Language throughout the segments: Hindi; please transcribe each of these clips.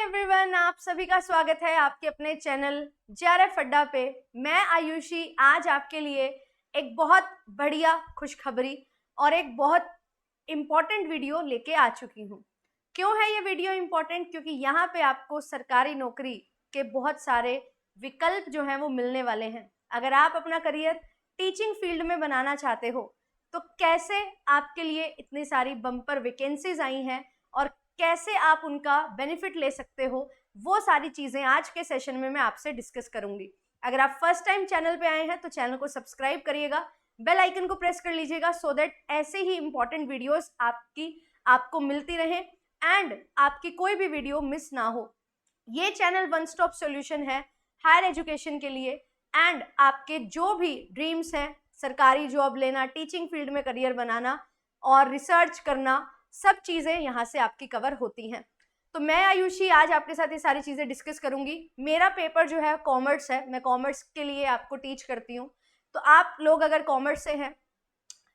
एवरीवन, आप सभी का स्वागत है आपके अपने चैनल जेआरएफ अड्डा पे। मैं आयुषी आज आपके लिए एक बहुत बढ़िया खुशखबरी और एक बहुत इम्पॉर्टेंट वीडियो लेके आ चुकी हूँ। क्यों है ये वीडियो इम्पॉर्टेंट? क्योंकि यहाँ पे आपको सरकारी नौकरी के बहुत सारे विकल्प जो हैं वो मिलने वाले हैं। अगर आप अपना करियर टीचिंग फील्ड में बनाना चाहते हो तो कैसे आपके लिए इतनी सारी बम्पर वैकेंसीज आई हैं और कैसे आप उनका बेनिफिट ले सकते हो, वो सारी चीज़ें आज के सेशन में मैं आपसे डिस्कस करूंगी। अगर आप फर्स्ट टाइम चैनल पे आए हैं तो चैनल को सब्सक्राइब करिएगा, बेल आइकन को प्रेस कर लीजिएगा सो दैट ऐसे ही इंपॉर्टेंट वीडियोस आपको मिलती रहें एंड आपकी कोई भी वीडियो मिस ना हो। ये चैनल वन स्टॉप सॉल्यूशन है हायर एजुकेशन के लिए एंड आपके जो भी ड्रीम्स हैं, सरकारी जॉब लेना, टीचिंग फील्ड में करियर बनाना और रिसर्च करना, सब चीज़ें यहाँ से आपकी कवर होती हैं। तो मैं आयुषी आज आपके साथ ये सारी चीज़ें डिस्कस करूंगी। मेरा पेपर जो है कॉमर्स है, मैं कॉमर्स के लिए आपको टीच करती हूँ। तो आप लोग अगर कॉमर्स से हैं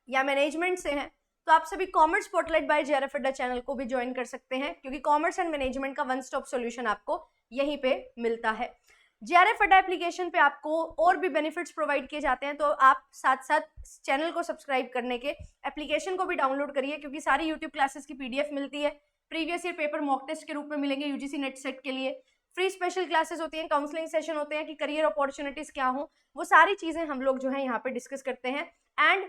या मैनेजमेंट से हैं तो आप सभी कॉमर्स स्पॉटलाइट बाय जेआरएफ अड्डा चैनल को भी ज्वाइन कर सकते हैं, क्योंकि कॉमर्स एंड मैनेजमेंट का वन स्टॉप सॉल्यूशन आपको यहीं पे मिलता है। जेआरएफ अड्डा एप्लीकेशन पे आपको और भी बेनिफिट्स प्रोवाइड किए जाते हैं, तो आप साथ साथ चैनल को सब्सक्राइब करने के एप्लीकेशन को भी डाउनलोड करिए, क्योंकि सारी यूट्यूब क्लासेस की पीडीएफ मिलती है। Previous year paper mock test के रूप में मिलेंगे यूजीसी नेट सेट के लिए। फ्री स्पेशल क्लासेस होती हैं, काउंसलिंग सेशन होते हैं कि करियर अपॉर्चुनिटीज क्या हो, वो सारी चीज़ें हम लोग जो है यहाँ पे डिस्कस करते हैं। एंड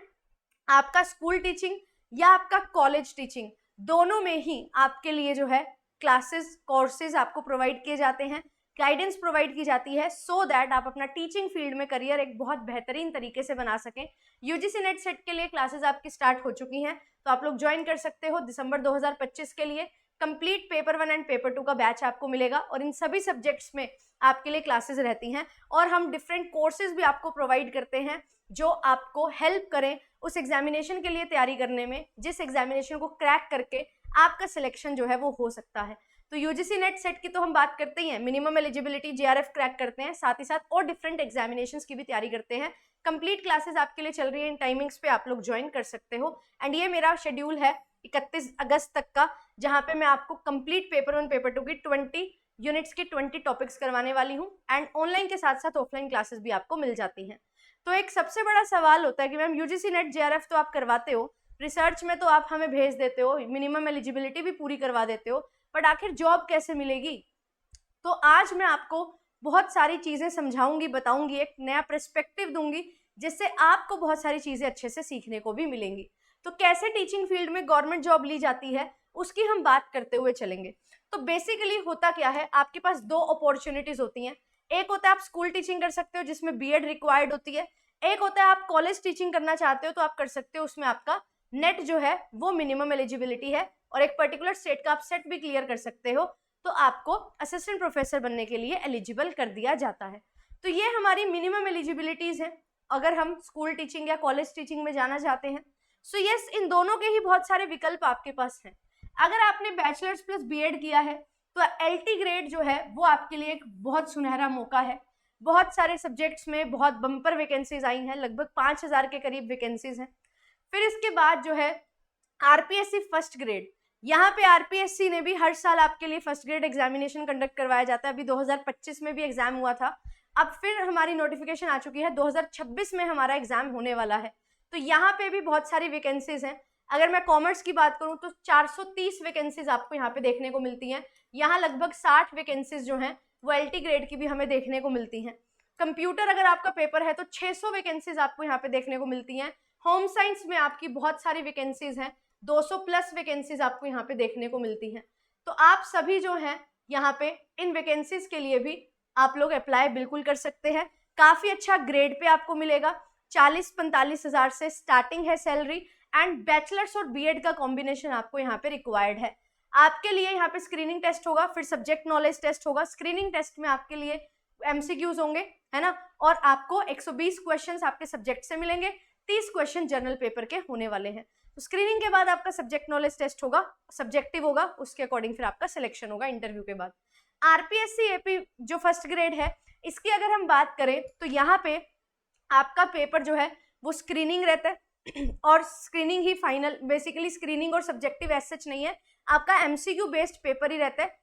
आपका स्कूल टीचिंग या आपका कॉलेज टीचिंग, दोनों में ही आपके लिए जो है क्लासेस कोर्सेज आपको प्रोवाइड किए जाते हैं, गाइडेंस प्रोवाइड की जाती है सो दैट आप अपना टीचिंग फील्ड में करियर एक बहुत बेहतरीन तरीके से बना सकें। यूजीसी नेट सेट के लिए क्लासेस आपकी स्टार्ट हो चुकी हैं, तो आप लोग ज्वाइन कर सकते हो। दिसंबर 2025 के लिए कंप्लीट पेपर 1 एंड पेपर 2 का बैच आपको मिलेगा और इन सभी सब्जेक्ट्स में आपके लिए क्लासेस रहती हैं और हम डिफरेंट कोर्सेज भी आपको प्रोवाइड करते हैं जो आपको हेल्प करें उस एग्जामिनेशन के लिए तैयारी करने में, जिस एग्जामिनेशन को क्रैक करके आपका सिलेक्शन जो है वो हो सकता है। तो यूजीसी नेट सेट की तो हम बात करते ही हैं, मिनिमम एलिजिबिलिटी जेआरएफ क्रैक करते हैं, साथ ही साथ और डिफरेंट एग्जामिनेशंस की भी तैयारी करते हैं। कंप्लीट क्लासेस आपके लिए चल रही है, इन टाइमिंग्स पे आप लोग ज्वाइन कर सकते हो। एंड ये मेरा शेड्यूल है 31 अगस्त तक का, जहां पे मैं आपको कंप्लीट पेपर 1 पेपर 2 की 20 यूनिट्स की 20 टॉपिक्स करवाने वाली हूँ एंड ऑनलाइन के साथ साथ ऑफलाइन क्लासेस भी आपको मिल जाती हैं। तो एक सबसे बड़ा सवाल होता है कि मैम यूजीसी नेट जेआरएफ तो आप करवाते हो, रिसर्च में तो आप हमें भेज देते हो, मिनिमम एलिजिबिलिटी भी पूरी करवा देते हो, बट आखिर जॉब कैसे मिलेगी? तो आज मैं आपको बहुत सारी चीज़ें समझाऊंगी, बताऊंगी, एक नया पर्सपेक्टिव दूंगी जिससे आपको बहुत सारी चीज़ें अच्छे से सीखने को भी मिलेंगी। तो कैसे टीचिंग फील्ड में गवर्नमेंट जॉब ली जाती है उसकी हम बात करते हुए चलेंगे। तो बेसिकली होता क्या है, आपके पास दो अपॉर्चुनिटीज होती हैं। एक होता है आप स्कूल टीचिंग कर सकते हो जिसमें बीएड रिक्वायर्ड होती है, एक होता है आप कॉलेज टीचिंग करना चाहते हो तो आप कर सकते हो, उसमें आपका नेट जो है वो मिनिमम एलिजिबिलिटी है और एक पर्टिकुलर स्टेट का आप सेट भी क्लियर कर सकते हो तो आपको असिस्टेंट प्रोफेसर बनने के लिए एलिजिबल कर दिया जाता है। तो ये हमारी मिनिमम एलिजिबिलिटीज हैं अगर हम स्कूल टीचिंग या कॉलेज टीचिंग में जाना चाहते हैं। सो यस, इन दोनों के ही बहुत सारे विकल्प आपके पास हैं। अगर आपने बैचलर्स प्लस बीएड किया है तो एलटी ग्रेड जो है वो आपके लिए एक बहुत सुनहरा मौका है। बहुत सारे सब्जेक्ट्स में बहुत बम्पर वैकेंसीज आई हैं, लगभग 5000 के करीब वैकेंसीज हैं। फिर इसके बाद जो है आरपीएससी फर्स्ट ग्रेड, यहाँ पे आरपीएससी ने भी हर साल आपके लिए फर्स्ट ग्रेड एग्जामिनेशन कंडक्ट करवाया जाता है। अभी 2025 में भी एग्जाम हुआ था, अब फिर हमारी नोटिफिकेशन आ चुकी है, 2026 में हमारा एग्जाम होने वाला है। तो यहाँ पे भी बहुत सारी वैकेंसीज हैं। अगर मैं कॉमर्स की बात करूँ तो 430 वैकेंसीज आपको यहाँ पे देखने को मिलती हैं। यहाँ लगभग 60 वैकेंसीज जो हैं वो एलटी ग्रेड की भी हमें देखने को मिलती हैं। कंप्यूटर अगर आपका पेपर है तो 600 वैकेंसीज आपको यहाँ पे देखने को मिलती हैं। होम साइंस में आपकी बहुत सारी वैकेंसीज हैं, 200 प्लस वैकेंसीज आपको यहाँ पे देखने को मिलती हैं। तो आप सभी जो हैं यहाँ पे इन वैकेंसीज के लिए भी आप लोग अप्लाई बिल्कुल कर सकते हैं। काफ़ी अच्छा ग्रेड पे आपको मिलेगा, 40-45 हज़ार से स्टार्टिंग है सैलरी एंड बैचलर्स और बीएड का कॉम्बिनेशन आपको यहाँ पे रिक्वायर्ड है। आपके लिए यहाँ पे स्क्रीनिंग टेस्ट होगा, फिर सब्जेक्ट नॉलेज टेस्ट होगा। स्क्रीनिंग टेस्ट में आपके लिए एमसीक्यूज होंगे, है ना, और आपको 120 क्वेश्चंस आपके सब्जेक्ट से मिलेंगे, 30 क्वेश्चन जनरल पेपर के होने वाले हैं। तो स्क्रीनिंग के बाद आपका सब्जेक्ट नॉलेज टेस्ट होगा, सब्जेक्टिव होगा, उसके अकॉर्डिंग फिर आपका सिलेक्शन होगा इंटरव्यू के बाद। आरपीएससी एपी जो फर्स्ट ग्रेड है, इसकी अगर हम बात करें तो यहाँ पे आपका पेपर जो है वो स्क्रीनिंग रहता है और स्क्रीनिंग ही फाइनल, बेसिकली स्क्रीनिंग और सब्जेक्टिव एज सच नहीं है, आपका एमसीक्यू बेस्ड पेपर ही रहता है।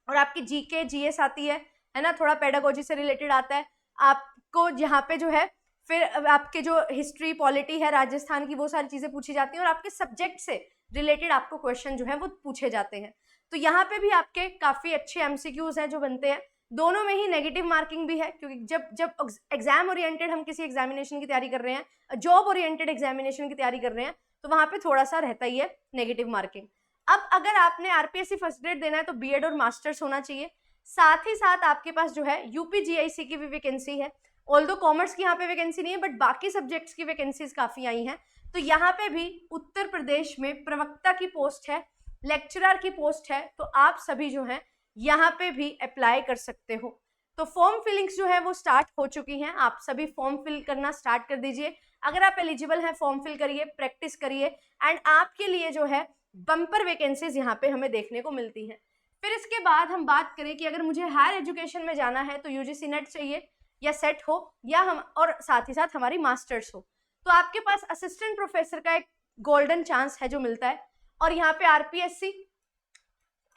और आपकी जीके जीएस आती है ना, थोड़ा पेडागोजी से रिलेटेड आता है आपको, यहाँ पे जो है फिर आपके जो हिस्ट्री पॉलिटी है राजस्थान की, वो सारी चीजें पूछी जाती हैं और आपके सब्जेक्ट से रिलेटेड आपको क्वेश्चन जो है वो पूछे जाते हैं। तो यहाँ पे भी आपके काफी अच्छे एमसीक्यूज हैं जो बनते हैं। दोनों में ही नेगेटिव मार्किंग भी है, क्योंकि जब एग्जाम ओरिएंटेड हम किसी एग्जामिनेशन की तैयारी कर रहे हैं, जॉब ओरिएंटेड एग्जामिनेशन की तैयारी कर रहे हैं, तो वहां पे थोड़ा सा रहता ही है नेगेटिव मार्किंग। अब अगर आपने आरपीएससी फर्स्ट ग्रेड देना है तो बीएड और मास्टर्स होना चाहिए। साथ ही साथ आपके पास जो है यूपीजीआईसी की भी वैकेंसी है, ऑल्दो कॉमर्स की यहाँ पे वैकेंसी नहीं है, बट बाकी सब्जेक्ट्स की वैकेंसीज काफी आई हैं। तो यहाँ पे भी उत्तर प्रदेश में प्रवक्ता की पोस्ट है, लेक्चरर की पोस्ट है, तो आप सभी जो है यहाँ पे भी अप्लाई कर सकते हो। तो फॉर्म फिलिंग्स जो है वो स्टार्ट हो चुकी हैं, आप सभी फॉर्म फिल करना स्टार्ट कर दीजिए। अगर आप एलिजिबल हैं फॉर्म फिल करिए, प्रैक्टिस करिए, एंड आपके लिए जो है बम्पर वैकेंसीज यहाँ पे हमें देखने को मिलती हैं। फिर इसके बाद हम बात करें कि अगर मुझे हायर एजुकेशन में जाना है तो यूजीसी नेट चाहिए या सेट हो, या हम और साथ ही साथ हमारी मास्टर्स हो, तो आपके पास असिस्टेंट प्रोफेसर का एक गोल्डन चांस है जो मिलता है। और यहाँ पे आरपीएससी,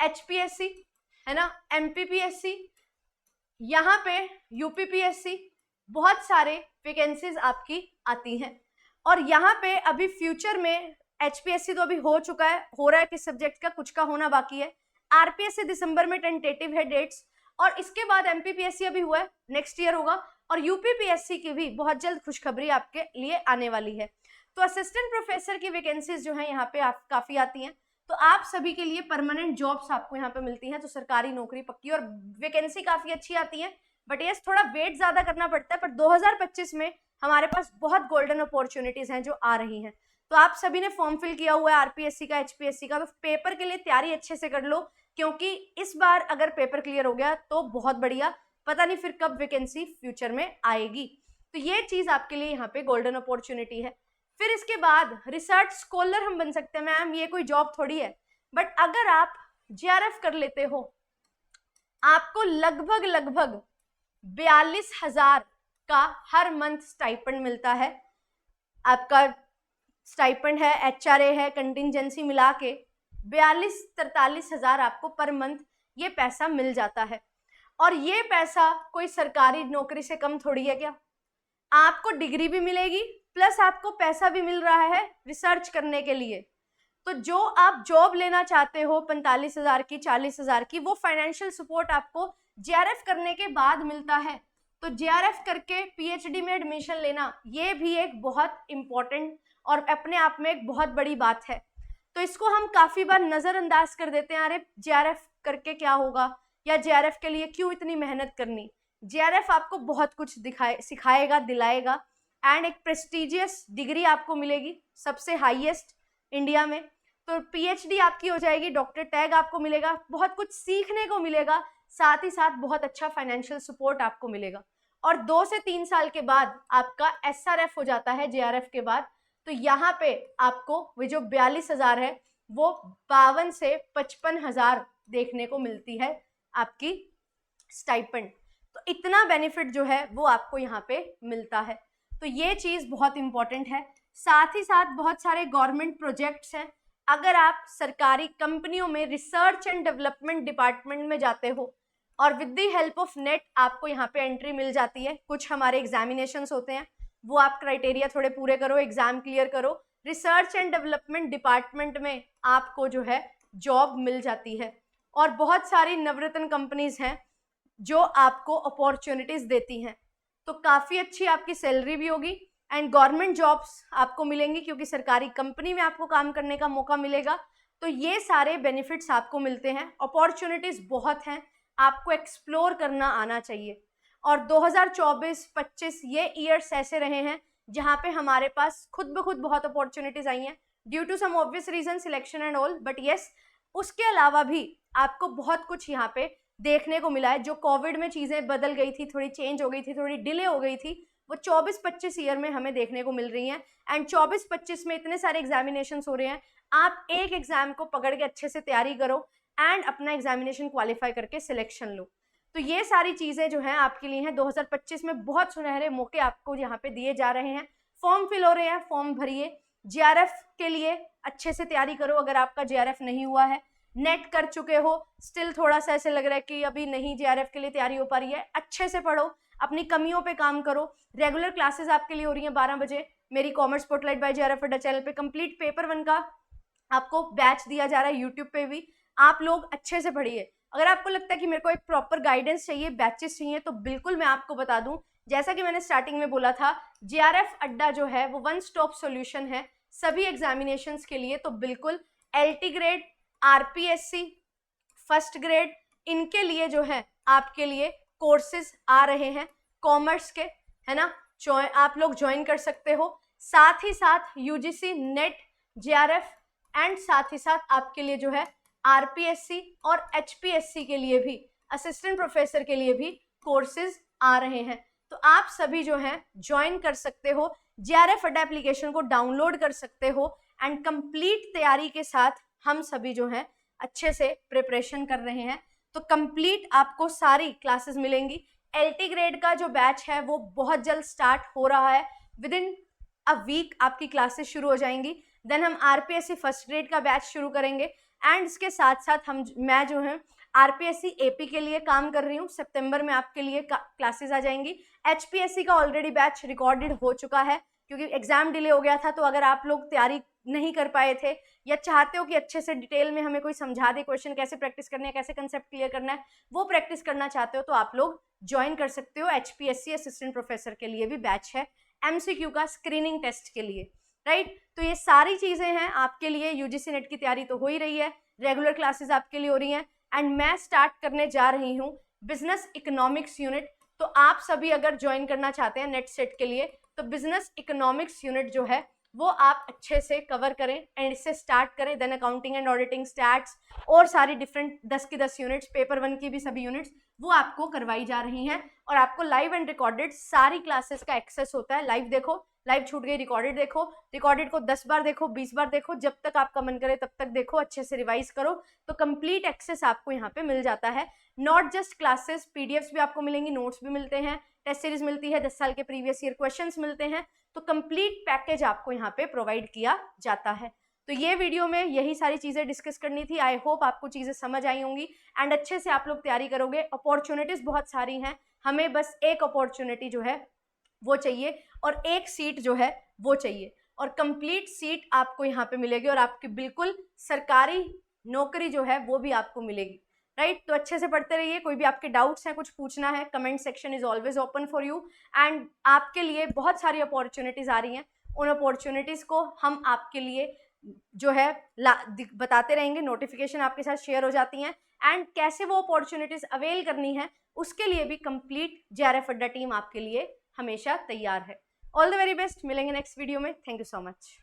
एचपीएससी है ना, एमपीपीएससी, यहाँ पे यूपीपीएससी, बहुत सारे वैकेंसीज आपकी आती हैं। और यहाँ पे अभी फ्यूचर में एचपीएससी तो अभी हो चुका है, हो रहा है किस सब्जेक्ट का, कुछ का होना बाकी है। आरपीएससी दिसंबर में टेंटेटिव है डेट्स, और इसके बाद एमपीपीएससी अभी हुआ है, नेक्स्ट ईयर होगा, और यूपीपीएससी की भी बहुत जल्द खुशखबरी आपके लिए आने वाली है। तो असिस्टेंट प्रोफेसर की वैकेंसीज जो है यहाँ पे काफी आती हैं। तो आप सभी के लिए परमानेंट जॉब्स आपको यहाँ पे मिलती हैं, तो सरकारी नौकरी पक्की, और वैकेंसी काफी अच्छी आती है। बट यस, थोड़ा वेट ज्यादा करना पड़ता है, पर 2025 में हमारे पास बहुत गोल्डन अपॉर्चुनिटीज हैं जो आ रही हैं। तो आप सभी ने फॉर्म फिल किया हुआ है आरपीएससी का, एचपीएससी का, तो पेपर के लिए तैयारी अच्छे से कर लो, क्योंकि इस बार अगर पेपर क्लियर हो गया तो बहुत बढ़िया, पता नहीं फिर कब वैकेंसी फ्यूचर में आएगी। तो ये चीज आपके लिए यहाँ पे गोल्डन अपॉर्चुनिटी है। फिर इसके बाद रिसर्च स्कॉलर हम बन सकते हैं। मैम ये कोई जॉब थोड़ी है, बट अगर आप जेआरएफ कर लेते हो, आपको लगभग 42,000 का हर मंथ स्टाइपेंड मिलता है। आपका स्टाइपेंड है, एचआरए है, कंटिंजेंसी मिला के 42-43,000 आपको पर मंथ ये पैसा मिल जाता है। और ये पैसा कोई सरकारी नौकरी से कम थोड़ी है क्या। आपको डिग्री भी मिलेगी, प्लस आपको पैसा भी मिल रहा है रिसर्च करने के लिए। तो जो आप जॉब लेना चाहते हो 45,000 की, 40,000 की, वो फाइनेंशियल सपोर्ट आपको जेआरएफ करने के बाद मिलता है। तो जेआरएफ करके पीएचडी में एडमिशन लेना, ये भी एक बहुत इंपॉर्टेंट और अपने आप में एक बहुत बड़ी बात है। तो इसको हम काफी बार नजरअंदाज कर देते हैं, अरे जेआरएफ करके क्या होगा, या जेआरएफ के लिए क्यों इतनी मेहनत करनी। जेआरएफ आपको बहुत कुछ सिखाएगा, दिलाएगा, एंड एक प्रेस्टिजियस डिग्री आपको मिलेगी, सबसे हाईएस्ट इंडिया में। तो पीएचडी आपकी हो जाएगी, डॉक्टर टैग आपको मिलेगा, बहुत कुछ सीखने को मिलेगा, साथ ही साथ बहुत अच्छा फाइनेंशियल सपोर्ट आपको मिलेगा। और 2 से 3 साल के बाद आपका एसआरएफ हो जाता है जेआरएफ के बाद। तो यहाँ पे आपको वो जो 42,000 है वो 52 से 55,000 देखने को मिलती है आपकी स्टाइपेंड। तो इतना बेनिफिट जो है वो आपको यहाँ पे मिलता है। तो ये चीज बहुत इंपॉर्टेंट है। साथ ही साथ बहुत सारे गवर्नमेंट प्रोजेक्ट्स हैं। अगर आप सरकारी कंपनियों में रिसर्च एंड डेवलपमेंट डिपार्टमेंट में जाते हो और with the help of net आपको यहाँ पे एंट्री मिल जाती है। कुछ हमारे एग्जामिनेशंस होते हैं, वो आप क्राइटेरिया थोड़े पूरे करो, एग्जाम क्लियर करो, रिसर्च एंड डेवलपमेंट डिपार्टमेंट में आपको जो है जॉब मिल जाती है। और बहुत सारी नवरत्न कंपनीज हैं जो आपको अपॉर्चुनिटीज देती हैं। तो काफ़ी अच्छी आपकी सैलरी भी होगी एंड गवर्नमेंट जॉब्स आपको मिलेंगी, क्योंकि सरकारी कंपनी में आपको काम करने का मौका मिलेगा। तो ये सारे बेनिफिट्स आपको मिलते हैं, अपॉर्चुनिटीज बहुत हैं, आपको एक्सप्लोर करना आना चाहिए। और 2024-25 ये ईयर्स ऐसे रहे हैं जहाँ पे हमारे पास खुद ब खुद बहुत अपॉर्चुनिटीज आई हैं, due to some obvious reason, selection and all, but yes उसके अलावा भी आपको बहुत कुछ यहाँ पे देखने को मिला है। जो कोविड में चीज़ें बदल गई थी, थोड़ी चेंज हो गई थी, थोड़ी डिले हो गई थी, वो 24-25 ईयर में हमें देखने को मिल रही हैं। एंड 24-25 में इतने सारे एग्जामिनेशंस हो रहे हैं, आप एक एग्जाम को पकड़ के अच्छे से तैयारी करो एंड अपना एग्जामिनेशन क्वालिफाई करके सिलेक्शन लो। तो ये सारी चीज़ें जो हैं आपके लिए हैं। 2025 में बहुत सुनहरे मौके आपको यहाँ पे दिए जा रहे हैं। फॉर्म फिल हो रहे हैं, फॉर्म भरिए। जेआरएफ के लिए अच्छे से तैयारी करो अगर आपका जेआरएफ नहीं हुआ है। नेट कर चुके हो, स्टिल थोड़ा सा ऐसे लग रहा है कि अभी नहीं जेआरएफ के लिए तैयारी हो पा रही है, अच्छे से पढ़ो, अपनी कमियों पे काम करो। रेगुलर क्लासेस आपके लिए हो रही हैं 12 बजे मेरी कॉमर्स स्पॉटलाइट बाय जेआरएफ अड्डा चैनल पे। कंप्लीट पेपर 1 का आपको बैच दिया जा रहा है यूट्यूब पे भी, आप लोग अच्छे से पढ़िए। अगर आपको लगता है कि मेरे को एक प्रॉपर गाइडेंस चाहिए, बैचेस चाहिए, तो बिल्कुल मैं आपको बता दूं, जैसा कि मैंने स्टार्टिंग में बोला था, जेआरएफ अड्डा जो है वो वन स्टॉप सॉल्यूशन है सभी एग्जामिनेशंस के लिए। तो बिल्कुल LT grade, RPSC, first grade, इनके लिए जो है आपके लिए कोर्सेज आ रहे हैं कॉमर्स के, है ना, आप लोग ज्वाइन कर सकते हो। साथ ही साथ यूजीसी नेट, जेआरएफ एंड साथ ही साथ आपके लिए जो है आरपीएससी और एचपीएससी के लिए भी, असिस्टेंट प्रोफेसर के लिए भी कोर्सेज आ रहे हैं। तो आप सभी जो हैं ज्वाइन कर सकते हो, जेआरएफ अड्डा एप्लीकेशन को डाउनलोड कर सकते हो एंड कंप्लीट तैयारी के साथ हम सभी जो हैं अच्छे से प्रिपरेशन कर रहे हैं। तो कंप्लीट आपको सारी क्लासेस मिलेंगी। एलटी ग्रेड का जो बैच है वो बहुत जल्द स्टार्ट हो रहा है, विद इन अ वीक आपकी क्लासेस शुरू हो जाएंगी। देन हम आरपीएससी फर्स्ट ग्रेड का बैच शुरू करेंगे एंड इसके साथ साथ मैं जो है आरपीएससी एपी के लिए काम कर रही हूँ, सितंबर में आपके लिए क्लासेस आ जाएंगी। एचपीएससी का ऑलरेडी बैच रिकॉर्डेड हो चुका है क्योंकि एग्जाम डिले हो गया था। तो अगर आप लोग तैयारी नहीं कर पाए थे या चाहते हो कि अच्छे से डिटेल में हमें कोई समझा दे, क्वेश्चन कैसे प्रैक्टिस करने हैं, कैसे कंसेप्ट क्लियर करना है, वो प्रैक्टिस करना चाहते हो, तो आप लोग ज्वाइन कर सकते हो। एचपीएससी असिस्टेंट प्रोफेसर के लिए भी बैच है, एमसीक्यू का स्क्रीनिंग टेस्ट के लिए, राइट। तो ये सारी चीजें हैं आपके लिए। यूजीसी नेट की तैयारी तो हो ही रही है, रेगुलर क्लासेस आपके लिए हो रही हैं एंड मैं स्टार्ट करने जा रही हूँ बिजनेस इकोनॉमिक्स यूनिट। तो आप सभी अगर ज्वाइन करना चाहते हैं नेट सेट के लिए, तो बिजनेस इकोनॉमिक्स यूनिट जो है वो आप अच्छे से कवर करें एंड इससे स्टार्ट करें। Then accounting and auditing, stats और सारी डिफरेंट 10 की 10 यूनिट्स, पेपर 1 की भी सभी यूनिट्स वो आपको करवाई जा रही हैं और आपको लाइव एंड रिकॉर्डेड सारी क्लासेस का एक्सेस होता है। लाइव देखो, लाइव छूट गई रिकॉर्डेड देखो, रिकॉर्डेड को 10 बार देखो, 20 बार देखो, जब तक आपका मन करे तब तक देखो, अच्छे से रिवाइज करो। तो कंप्लीट एक्सेस आपको यहाँ पे मिल जाता है। नॉट जस्ट क्लासेस, पीडीएफ्स भी आपको मिलेंगी, नोट्स भी मिलते हैं, टेस्ट सीरीज मिलती है, 10 साल के प्रीवियस ईयर क्वेश्चंस मिलते हैं। तो कंप्लीट पैकेज आपको यहाँ पे प्रोवाइड किया जाता है। तो ये वीडियो में यही सारी चीजें डिस्कस करनी थी। आई होप आपको चीजें समझ आई होंगी एंड अच्छे से आप लोग तैयारी करोगे। अपॉर्चुनिटीज बहुत सारी हैं, हमें बस एक अपॉर्चुनिटी जो है वो चाहिए और एक सीट जो है वो चाहिए और कंप्लीट सीट आपको यहाँ पे मिलेगी और आपकी बिल्कुल सरकारी नौकरी जो है वो भी आपको मिलेगी, राइट। तो अच्छे से पढ़ते रहिए। कोई भी आपके डाउट्स हैं, कुछ पूछना है, comment section is always open for you and आपके लिए बहुत सारी अपॉर्चुनिटीज आ रही हैं। उन अपॉर्चुनिटीज को हम आपके लिए जो है बताते रहेंगे, नोटिफिकेशन आपके साथ शेयर हो जाती हैं एंड कैसे वो अपॉर्चुनिटीज अवेल करनी है उसके लिए भी कंप्लीट जेआरएफ अड्डा टीम आपके लिए हमेशा तैयार है। ऑल द वेरी बेस्ट, मिलेंगे नेक्स्ट वीडियो में। Thank you so much.